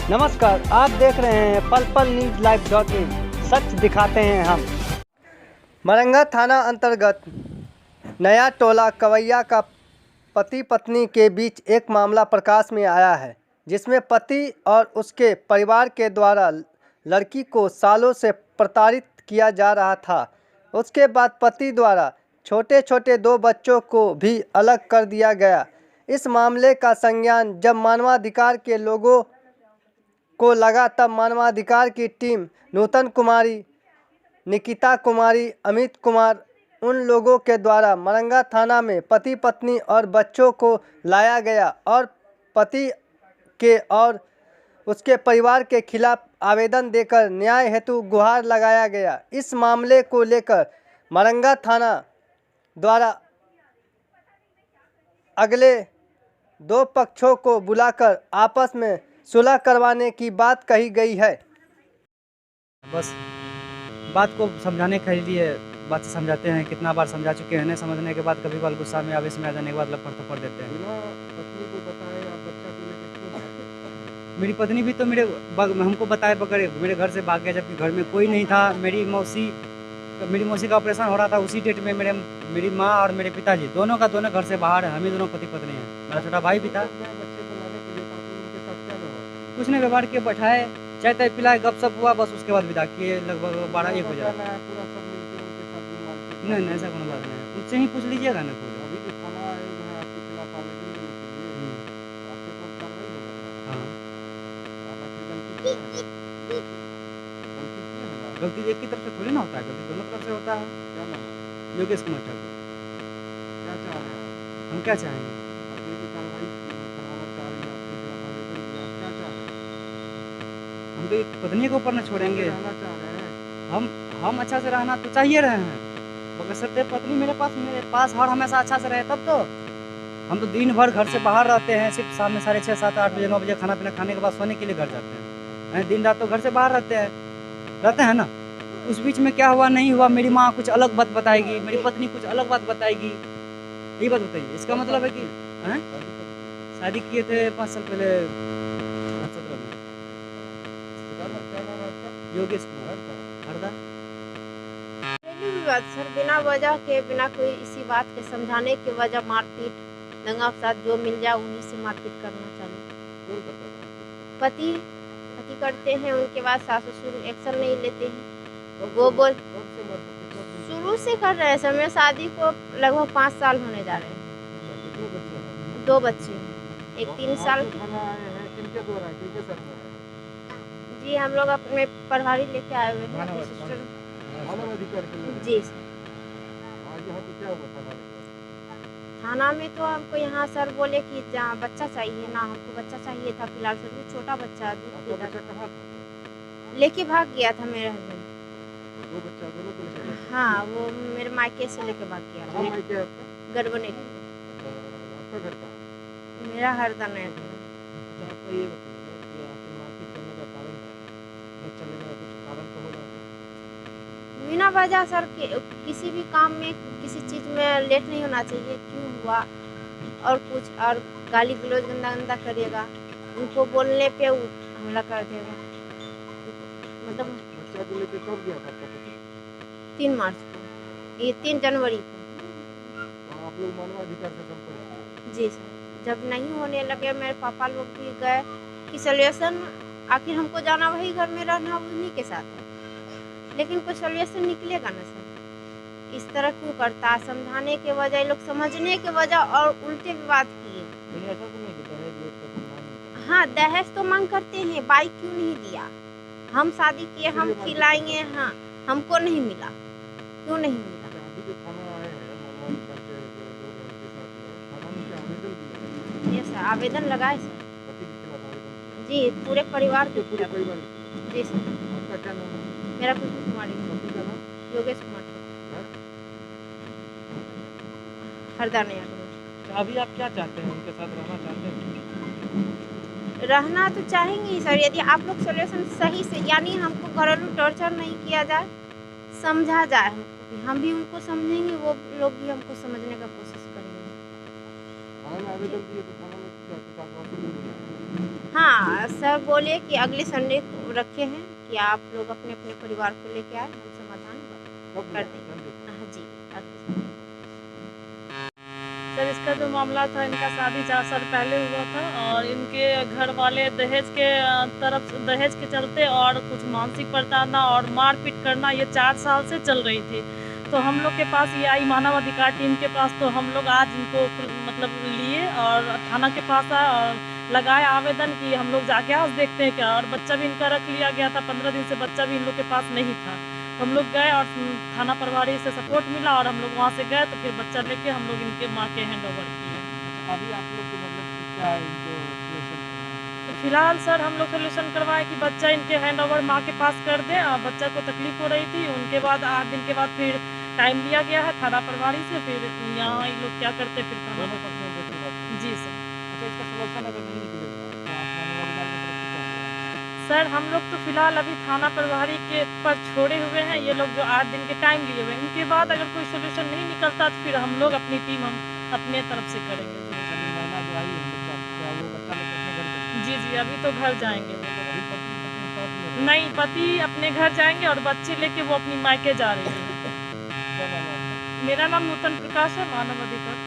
नमस्कार, आप देख रहे हैं पल पल न्यूज़ लाइव.इन। सच दिखाते हैं हम। मरंगा थाना अंतर्गत नया टोला कवैया का पति पत्नी के बीच एक मामला प्रकाश में आया है, जिसमें पति और उसके परिवार के द्वारा लड़की को सालों से प्रताड़ित किया जा रहा था। उसके बाद पति द्वारा छोटे छोटे 2 बच्चों को भी अलग कर दिया गया। इस मामले का संज्ञान जब मानवाधिकार के लोगों को लगा, तब मानवाधिकार की टीम नूतन कुमारी, निकिता कुमारी, अमित कुमार उन लोगों के द्वारा मरंगा थाना में पति पत्नी और बच्चों को लाया गया और पति के और उसके परिवार के खिलाफ आवेदन देकर न्याय हेतु गुहार लगाया गया। इस मामले को लेकर मरंगा थाना द्वारा अगले 2 पक्षों को बुलाकर आपस में सुलह करवाने की बात कही गई है। बस बात को समझाने के लिए बात समझाते हैं, कितना बार समझा चुके हैं। नहीं समझने के बाद कभी बार गुस्सा में आवेश में आ जाने के बाद लपड़ थप्पड़ देते हैं। पत्नी को बताए आप बच्चा को लेकर क्यों भागे? मेरी पत्नी भी तो हमको बताए बगैर मेरे घर से भाग गया, जबकि घर में कोई नहीं था। मेरी मौसी का ऑपरेशन हो रहा था उसी डेट में। मेरी माँ और मेरे पिताजी दोनों घर से बाहर हैं। हम ही दोनों पति पत्नी हैं। मेरा छोटा भाई भी था। बच्चे को लाने के लिए उनके साथ क्या व्यवहार? कुछ ने व्यवहार किए, बैठाए, चाय ताय पिलाए, गपशप हुआ, बस उसके बाद विदा किए। लगभग 12-1 बजे। पूरा सब मिलकर उनके साथ मारपीट? नहीं, ऐसा कोनो बात नहीं है। मुझसे ही पूछ लीजिएगा ना पूरा। अभी जो थाना आए हैं आपके खिलाफ आवेदन देने के लिए, आपके ऊपर कार्रवाई होगा? हाँ, आप आखिर गलती की है? गलती की है ना? गलती एक की तरफ से थोड़ी ना होता है, गलती दोनों तरफ से होता है। क्या नाम है? योगेश कुमार ठाकुर। क्या चाह रहे हैं? हम क्या चाहेंगे? अपनी की कार्रवाई करवाना चाह रहे हैं, आपके खिलाफ आवेदन दिया, आप क्या चाह रहे हैं? हम तो एक पत्नी के ऊपर न छोड़ेंगे। रहना चाह रहे हैं? हम अच्छा से रहना तो चाहिए रहे हैं, बशर्ते पत्नी मेरे पास हर हमेशा अच्छा से रहे तब तो। हम तो दिन भर घर से बाहर रहते हैं, सिर्फ शाम में 6:30, 7, 8 बजे, 9 बजे खाना पीना खाने के बाद सोने के लिए घर जाते हैं। दिन रात तो घर से बाहर रहते हैं ना। उस बीच में क्या हुआ नहीं हुआ, मेरी माँ कुछ अलग बात बताएगी, मेरी पत्नी कुछ अलग बात बताएगी। यही बात बताइए। इसका मतलब है कि शादी किए थे 5 साल पहले 17 में। क्या नाम है आपका? योगेश कुमार हरदा। पहली भी बात सर, बिना वजह के, बिना कोई इसी बात के समझाने के वजह मारपीट, दंगा फसाद जो मिल जाए उन्हीं से मारपीट करना चाहिए। कौन करता था? पति करते हैं, उनके बाद सास ससुर एक्शन नहीं लेते हैं। कब वो बोल कब से मारपीट? कब से? शुरू से कर रहे हैं सर। मेरे शादी को लगभग 5 साल होने जा रहे हैं। कितने बच्चे हैं? 2 बच्चे हैं, एक 3 साल के थाना आए हैं, किनके द्वारा, किनके साथ में आए? जी। हम लोग अपने प्रभारी लेके आए हुए हैं, अपने सिस्टर। मानव अधिकार के लिए? जी सर। आज यहाँ पे क्या हुआ थाना में? थाना में तो हमको यहाँ सर बोले कि जहाँ बच्चा चाहिए ना, हमको बच्चा चाहिए था फिलहाल सर। भी छोटा बच्चा, दूध आपका पीता बच्चा कहाँ था? लेके भाग गया था मेरे हस्बैंड। 2 बच्चा दोनों को लेकर गए? हाँ, वो मेरे मायके से लेके भाग गया कहाँ था। मायके है आपका? गड़बने। अच्छा, आपका घर कहाँ है? मेरा हरदा नया। अच्छा, आपका ये बताइए कि आपकी मारपीट करने का कारण क्या है? बच्चा लेने का कुछ कारण तो होगा? बिना वजह सर किसी भी काम में, किसी चीज़ में लेट नहीं होना चाहिए। क्यों हुआ और कुछ और गाली गलौज गंदा करेगा, उनको बोलने पे वो हमला कर देगा। मतलब बच्चा को लेकर कब गया था आपका पति? 3 मार्च को, ये 3 जनवरी को। तो आप लोग मानवाधिकार से संपर्क किए? जी सर। जब नहीं होने लगे, मेरे पापा लोग भी गए कि सोल्यूशन, आखिर हमको जाना वही घर में रहना उन्हीं के साथ है, लेकिन कोई सोल्यूशन निकलेगा ना सर। इस तरह क्यों करता है? समझाने के बजाय लोग समझने के वजह और उल्टे विवाद किए। नहीं, ऐसा तो नहीं कि दहेज वेज का कोई मांग नहीं? हाँ, दहेज तो मांग करते हैं, बाइक क्यों नहीं दिया? हम शादी किए, हम खिलाएंगे। हाँ, हमको नहीं मिला, क्यों नहीं मिला? अच्छा, अभी जो थाना आए हैं मानवाधिकार के लोग हैं, उनके साथ में थाना में क्या आवेदन दिया है? ये सर आवेदन लगाए सर। पति के खिलाफ आवेदन दिया? जी, पूरे परिवार के पूरे खिलाफ। परिवार के खिलाफ? जी सर। आपका क्या नाम है? मेरा खुशबू कुमारी, पति का नाम? योगेश कुमार, घर? हरदा नया। अच्छा, अभी आप क्या चाहते हैं? उनके साथ रहना चाहते हैं? रहना तो चाहेंगे ही सर, यदि आप लोग सोल्यूशन सही से, यानी हमको घरेलू टॉर्चर नहीं किया जाए, समझा जाए हमको भी, हम भी उनको समझेंगे, वो लोग भी हमको समझने का कोशिश करेंगे। थाना में आवेदन दिए तो थाना में क्या कुछ आश्वासन नहीं मिला? हाँ, सर बोले कि अगले संडे को रखे हैं कि आप लोग अपने अपने परिवार को लेके आए, हम समाधान कर देंगे। हाँ जी, अगले संडे को। सर इसका जो मामला था, इनका शादी 4 साल पहले हुआ था और इनके घर वाले दहेज के तरफ दहेज के चलते और कुछ मानसिक प्रताड़ना और मारपीट करना ये 4 साल से चल रही थी। तो हम लोग के पास ये आई मानव अधिकार टीम के पास, तो हम लोग आज इनको मतलब लिए और थाना के पास आए और लगाए आवेदन कि हम लोग जाके आज देखते हैं क्या। और बच्चा भी इनका रख लिया गया था, 15 दिन से बच्चा भी इन लोग के पास नहीं था। तो हम लोग गए और थाना प्रभारी से सपोर्ट मिला और हम लोग वहाँ से गए, तो फिर बच्चा लेके हम लोग इनके माँ के हैंड ओवर किए। अभी आप लोग को मतलब कि क्या इनको सोल्यूशन तो फिलहाल सर हम लोग सोल्यूशन करवाए कि बच्चा इनके हैंड ओवर माँ के पास कर दें। और बच्चा को तकलीफ हो रही थी, उनके बाद 8 दिन के बाद फिर टाइम लिया गया है थाना प्रभारी से। फिर यहाँ ये लोग क्या करते फिर थाना। दोनों पक्षों में बैठे बात। जी सर। अच्छा, इसका सोल्यूशन अगर नहीं निकलेगा तो आप मानवाधिकार की तरफ से क्या होगा? सर हम लोग तो फिलहाल अभी थाना प्रभारी के पर छोड़े हुए हैं, ये लोग जो 8 दिन के टाइम लिए हुए हैं। इनके बाद अगर कोई सोल्यूशन नहीं निकलता तो फिर हम लोग अपनी टीम हम अपने तरफ से करेंगे। अभी महिला जो आई है बच्चा, क्या वो बच्चा लेके अपने घर जाएगी? जी जी, अभी तो घर जाएंगे वो। अभी पति पत्नी साथ में है? नहीं, पति अपने घर जाएंगे और बच्चे लेके वो अपनी मायके जा रही है। क्या नाम है आपका? मेरा नाम नूतन प्रकाश है, मानव अधिकार